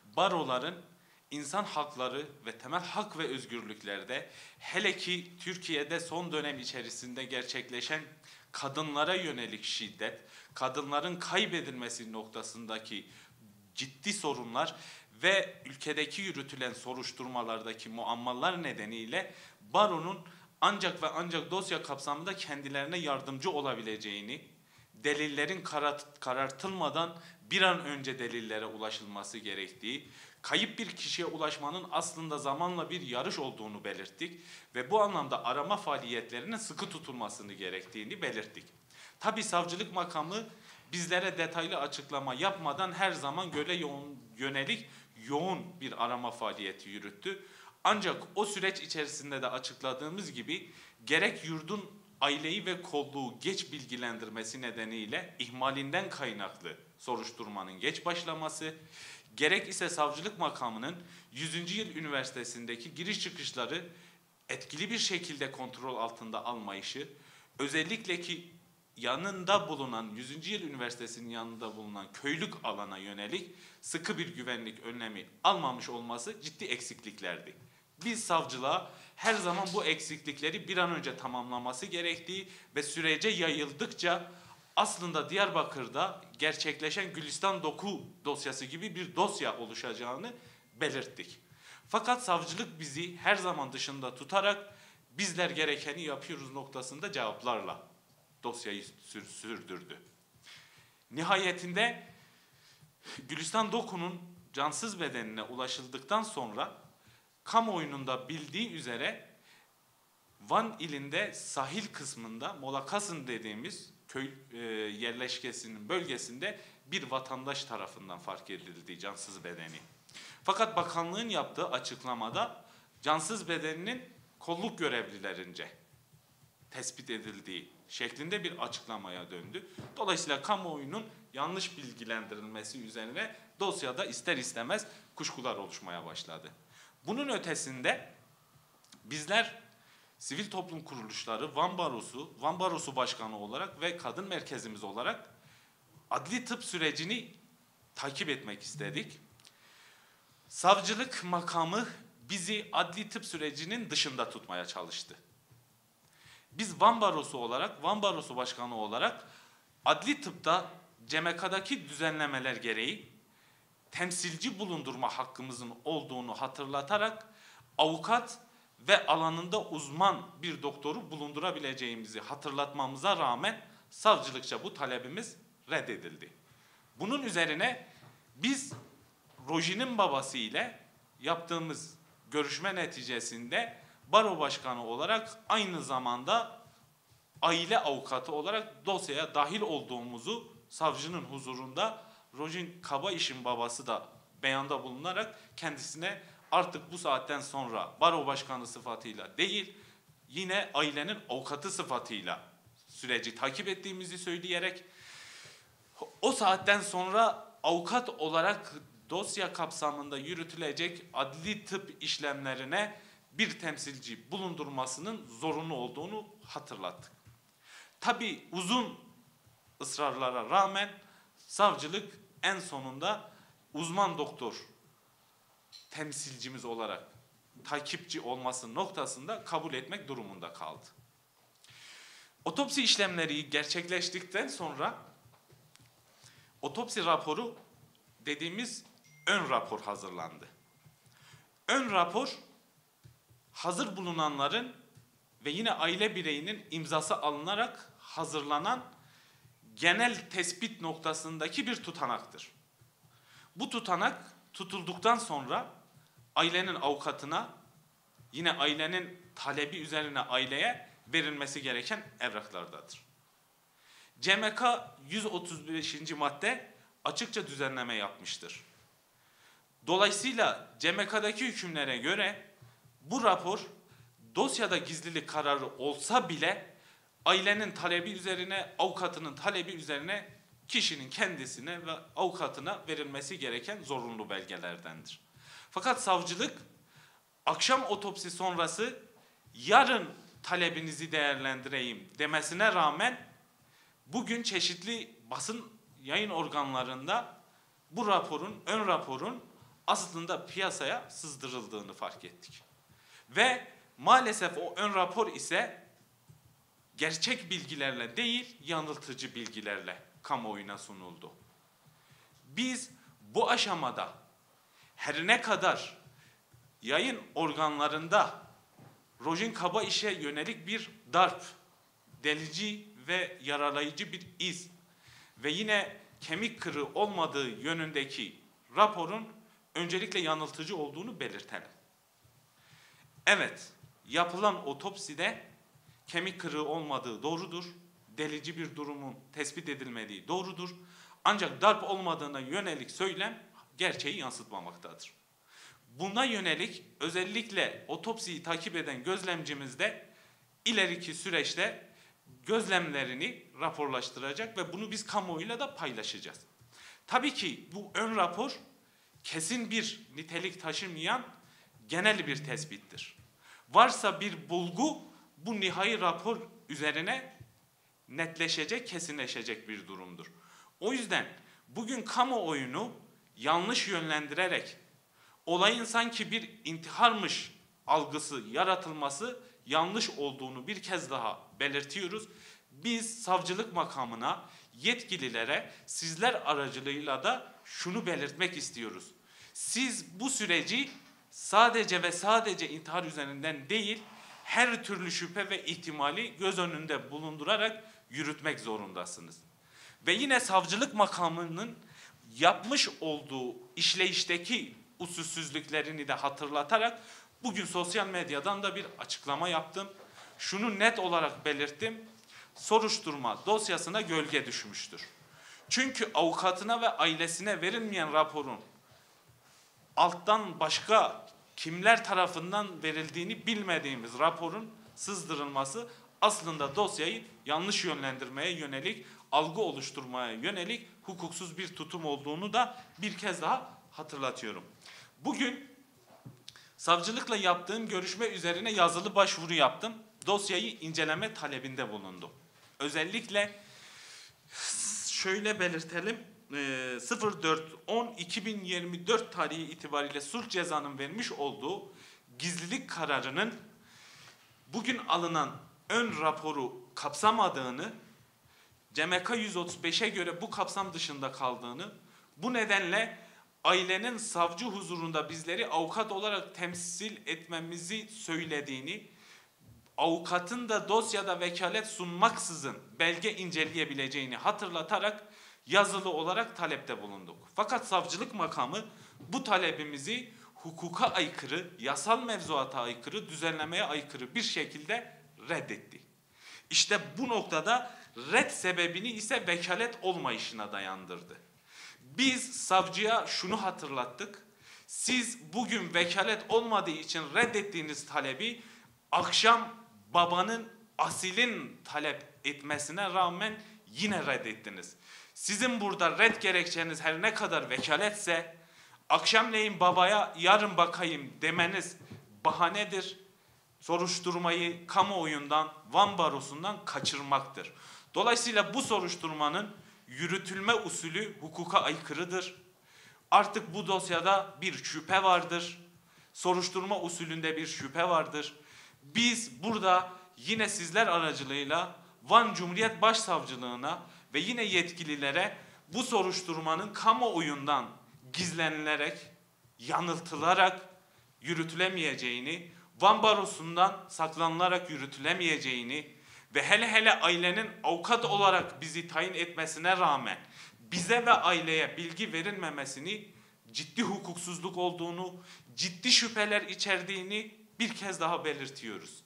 baroların insan hakları ve temel hak ve özgürlüklerde, hele ki Türkiye'de son dönem içerisinde gerçekleşen kadınlara yönelik şiddet, kadınların kaybedilmesi noktasındaki ciddi sorunlar ve ülkedeki yürütülen soruşturmalardaki muammalar nedeniyle baronun ancak ve ancak dosya kapsamında kendilerine yardımcı olabileceğini, delillerin karartılmadan bir an önce delillere ulaşılması gerektiği, kayıp bir kişiye ulaşmanın aslında zamanla bir yarış olduğunu belirttik ve bu anlamda arama faaliyetlerinin sıkı tutulmasını gerektiğini belirttik. Tabi savcılık makamı bizlere detaylı açıklama yapmadan her zaman göle yönelik yoğun bir arama faaliyeti yürüttü. Ancak o süreç içerisinde de açıkladığımız gibi gerek yurdun aileyi ve kolluğu geç bilgilendirmesi nedeniyle ihmalinden kaynaklı soruşturmanın geç başlaması, gerek ise savcılık makamının 100. Yıl Üniversitesi'ndeki giriş çıkışları etkili bir şekilde kontrol altında almayışı, özellikle ki yanında bulunan 100. Yıl Üniversitesi'nin yanında bulunan köylük alana yönelik sıkı bir güvenlik önlemi almamış olması ciddi eksikliklerdi. Biz savcılığa her zaman bu eksiklikleri bir an önce tamamlaması gerektiği ve sürece yayıldıkça aslında Diyarbakır'da gerçekleşen Gülistan Doku dosyası gibi bir dosya oluşacağını belirttik. Fakat savcılık bizi her zaman dışında tutarak bizler gerekeni yapıyoruz noktasında cevaplarla dosyayı sürdürdü. Nihayetinde Gülistan Doku'nun cansız bedenine ulaşıldıktan sonra kamuoyunun da bildiği üzere Van ilinde sahil kısmında Molakasın dediğimiz köy yerleşkesinin bölgesinde bir vatandaş tarafından fark edildi cansız bedeni. Fakat bakanlığın yaptığı açıklamada cansız bedeninin kolluk görevlilerince tespit edildiği şeklinde bir açıklamaya döndü. Dolayısıyla kamuoyunun yanlış bilgilendirilmesi üzerine dosyada ister istemez kuşkular oluşmaya başladı. Bunun ötesinde bizler sivil toplum kuruluşları, Van Barosu Başkanı olarak ve Kadın Merkezimiz olarak adli tıp sürecini takip etmek istedik. Savcılık makamı bizi adli tıp sürecinin dışında tutmaya çalıştı. Biz Van Barosu olarak, Van Barosu Başkanı olarak adli tıpta CMK'daki düzenlemeler gereği temsilci bulundurma hakkımızın olduğunu hatırlatarak avukat ve alanında uzman bir doktoru bulundurabileceğimizi hatırlatmamıza rağmen savcılıkça bu talebimiz reddedildi. Bunun üzerine biz Roji'nin babası ile yaptığımız görüşme neticesinde baro başkanı olarak aynı zamanda aile avukatı olarak dosyaya dahil olduğumuzu savcının huzurunda Rojin Kabayiş'in babası da beyanda bulunarak kendisine artık bu saatten sonra baro başkanı sıfatıyla değil, yine ailenin avukatı sıfatıyla süreci takip ettiğimizi söyleyerek o saatten sonra avukat olarak dosya kapsamında yürütülecek adli tıp işlemlerine bir temsilci bulundurmasının zorunlu olduğunu hatırlattık. Tabii uzun ısrarlara rağmen savcılık en sonunda uzman doktor temsilcimiz olarak takipçi olması noktasında kabul etmek durumunda kaldı. Otopsi işlemleri gerçekleştikten sonra otopsi raporu dediğimiz ön rapor hazırlandı. Ön rapor hazır bulunanların ve yine aile bireyinin imzası alınarak hazırlanan genel tespit noktasındaki bir tutanaktır. Bu tutanak tutulduktan sonra ailenin avukatına, yine ailenin talebi üzerine aileye verilmesi gereken evraklardadır. CMK 135. madde açıkça düzenleme yapmıştır. Dolayısıyla CMK'daki hükümlere göre bu rapor dosyada gizlilik kararı olsa bile ailenin talebi üzerine, avukatının talebi üzerine kişinin kendisine ve avukatına verilmesi gereken zorunlu belgelerdendir. Fakat savcılık akşam otopsi sonrası yarın talebinizi değerlendireyim demesine rağmen bugün çeşitli basın yayın organlarında bu raporun, ön raporun aslında piyasaya sızdırıldığını fark ettik. Ve maalesef o ön rapor ise gerçek bilgilerle değil, yanıltıcı bilgilerle kamuoyuna sunuldu. Biz bu aşamada her ne kadar yayın organlarında Rojin Kabaiş'e yönelik bir darp, delici ve yaralayıcı bir iz ve yine kemik kırığı olmadığı yönündeki raporun öncelikle yanıltıcı olduğunu belirtelim. Evet, yapılan otopside kemik kırığı olmadığı doğrudur, delici bir durumun tespit edilmediği doğrudur. Ancak darp olmadığına yönelik söylem gerçeği yansıtmamaktadır. Buna yönelik özellikle otopsiyi takip eden gözlemcimiz de ileriki süreçte gözlemlerini raporlaştıracak ve bunu biz kamuoyuyla da paylaşacağız. Tabii ki bu ön rapor kesin bir nitelik taşımayan genel bir tespittir. Varsa bir bulgu bu nihai rapor üzerine netleşecek, kesinleşecek bir durumdur. O yüzden bugün kamuoyunu yanlış yönlendirerek olayın sanki bir intiharmış algısı yaratılması yanlış olduğunu bir kez daha belirtiyoruz. Biz savcılık makamına, yetkililere sizler aracılığıyla da şunu belirtmek istiyoruz. Siz bu süreci sadece ve sadece intihar üzerinden değil, her türlü şüphe ve ihtimali göz önünde bulundurarak yürütmek zorundasınız. Ve yine savcılık makamının yapmış olduğu işleyişteki usulsüzlüklerini de hatırlatarak bugün sosyal medyadan da bir açıklama yaptım. Şunu net olarak belirttim. Soruşturma dosyasına gölge düşmüştür. Çünkü avukatına ve ailesine verilmeyen raporun alttan başka kimler tarafından verildiğini bilmediğimiz raporun sızdırılması aslında dosyayı yanlış yönlendirmeye yönelik, algı oluşturmaya yönelik hukuksuz bir tutum olduğunu da bir kez daha hatırlatıyorum. Bugün savcılıkla yaptığım görüşme üzerine yazılı başvuru yaptım. Dosyayı inceleme talebinde bulundum. Özellikle şöyle belirtelim. 04.10.2024 tarihi itibariyle sulh cezanın vermiş olduğu gizlilik kararının bugün alınan ön raporu kapsamadığını, CMK 135'e göre bu kapsam dışında kaldığını, bu nedenle ailenin savcı huzurunda bizleri avukat olarak temsil etmemizi söylediğini, avukatın da dosyada vekalet sunmaksızın belge inceleyebileceğini hatırlatarak yazılı olarak talepte bulunduk. Fakat savcılık makamı bu talebimizi hukuka aykırı, yasal mevzuata aykırı, düzenlemeye aykırı bir şekilde reddetti. İşte bu noktada red sebebini ise vekalet olmayışına dayandırdı. Biz savcıya şunu hatırlattık. Siz bugün vekalet olmadığı için reddettiğiniz talebi akşam babanın, asilin talep etmesine rağmen yine reddettiniz. Sizin burada red gerekçeniz her ne kadar vekaletse akşamleyin babaya yarın bakayım demeniz bahanedir. Soruşturmayı kamuoyundan, Van Barosu'ndan kaçırmaktır. Dolayısıyla bu soruşturmanın yürütülme usulü hukuka aykırıdır. Artık bu dosyada bir şüphe vardır. Soruşturma usulünde bir şüphe vardır. Biz burada yine sizler aracılığıyla Van Cumhuriyet Başsavcılığına ve yine yetkililere bu soruşturmanın kamuoyundan gizlenilerek, yanıltılarak yürütülemeyeceğini, Van Barosu'ndan saklanılarak yürütülemeyeceğini ve hele hele ailenin avukat olarak bizi tayin etmesine rağmen bize ve aileye bilgi verilmemesini ciddi hukuksuzluk olduğunu, ciddi şüpheler içerdiğini bir kez daha belirtiyoruz.